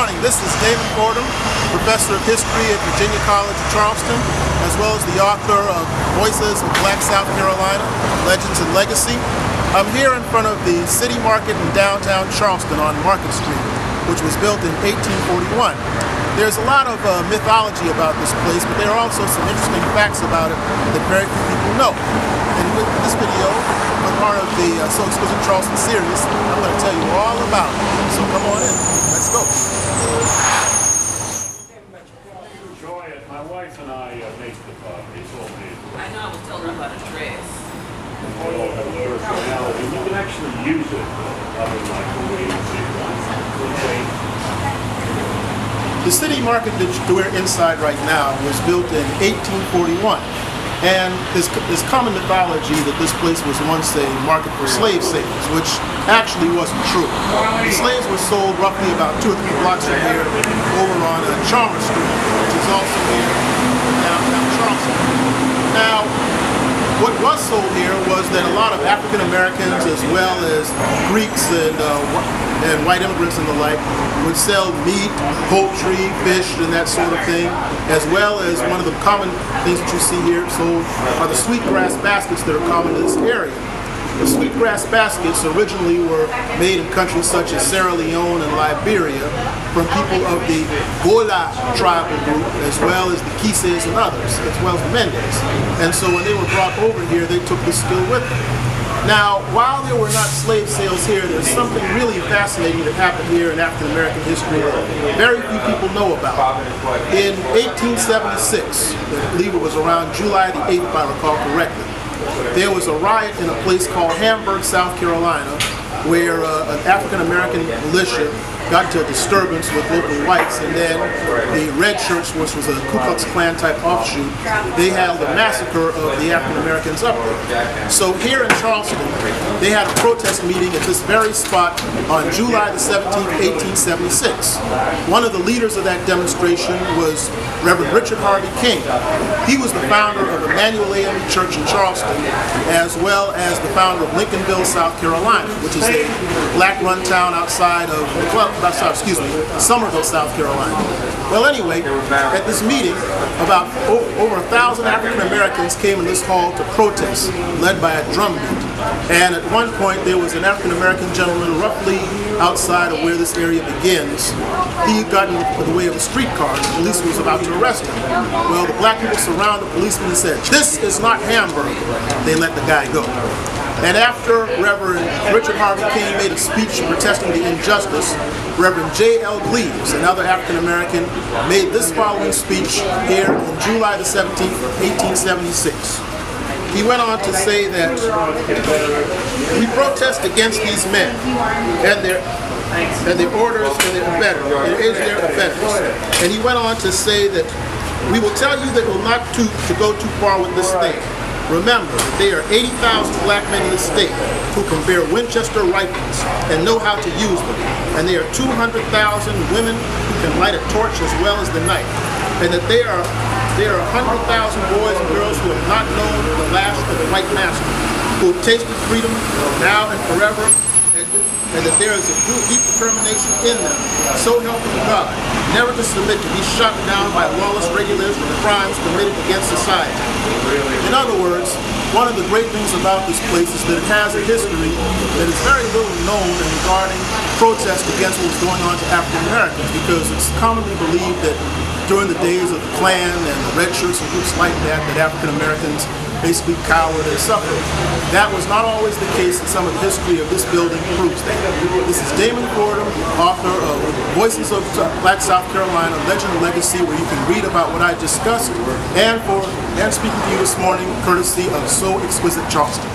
morning. This is Damon Fordham, Professor of History at Virginia College of Charleston, as well as the author of Voices of Black South Carolina, Legends and Legacy. I'm here in front of the City Market in downtown Charleston on Market Street, which was built in 1841. There's a lot of mythology about this place, but there are also some interesting facts about it that very few people know. And with this video, a part of the So Exquisite Charleston series, I'm going to tell you all about it. So come on in. Let's go. Enjoy it. My wife and I make the it's all made. I know, I was telling them about a dress. All have a personality. You can actually use it other microwaves. The City Market that we're inside right now was built in 1841. And there's common mythology that this place was once a market for slave sales, which actually wasn't true. The slaves were sold roughly about 2 or 3 blocks from here over on Chalmers Street, which is also here in downtown Charleston. Now, what was sold here was that a lot of African Americans, as well as Greeks and white immigrants and the like, would sell meat, poultry, fish, and that sort of thing, as well as one of the common things that you see here sold are the sweetgrass baskets that are common in this area. The sweetgrass baskets originally were made in countries such as Sierra Leone and Liberia from people of the Gola tribal group, as well as the Kises and others, as well as the Mendes. And so when they were brought over here, they took this skill with them. Now, while there were not slave sales here, there's something really fascinating that happened here in African American history that very few people know about. In 1876, I believe it was around July the 8th, if I recall correctly, there was a riot in a place called Hamburg, South Carolina, where an African American militia got into a disturbance with local whites, and then the Red Shirts, which was a Ku Klux Klan type offshoot, they held a massacre of the African Americans up there. So here in Charleston, they had a protest meeting at this very spot on July the 17th, 1876. One of the leaders of that demonstration was Reverend Richard Harvey King. He was the founder of Emmanuel AME Church in Charleston, as well as the founder of Lincolnville, South Carolina, which is a black-run town outside of Summerville, South Carolina. Well, anyway, at this meeting, about over 1,000 African Americans came in this hall to protest, led by a drum beat. And at one point, there was an African American gentleman roughly outside of where this area begins. He had gotten in the way of a streetcar, and the police was about to arrest him. Well, the black people surrounded the policeman and said, "This is not Hamburg." They let the guy go. And after Reverend Richard Harvey King made a speech protesting the injustice, Reverend J.L. Gleaves, another African American, made this following speech here on July the 17th, 1876. He went on to say that we protest against these men and their orders and their abettors. It is their abettors. And he went on to say that we will tell you that we're not to go too far with this thing. Remember that there are 80,000 black men in the state who can bear Winchester rifles and know how to use them. And there are 200,000 women who can light a torch as well as the knife. And that there are 100,000 boys and girls who have not known the lash of the white master, who have tasted freedom now and forever, and that there is a deep determination in them, so help them God, never to submit to be shot down by lawless regulars for crimes committed against society. In other words, one of the great things about this place is that it has a history that is very little known regarding protest against what was going on to African Americans, because it's commonly believed that during the days of the Klan and the Red Shirts and groups like that, that African Americans basically cowered and suffered. That was not always the case, and some of the history of this building proves that. This is Damon Fordham, author of Voices of Black South Carolina, Legend and Legacy, where you can read about what I discussed, and speaking to you this morning, courtesy of So Exquisite Charleston.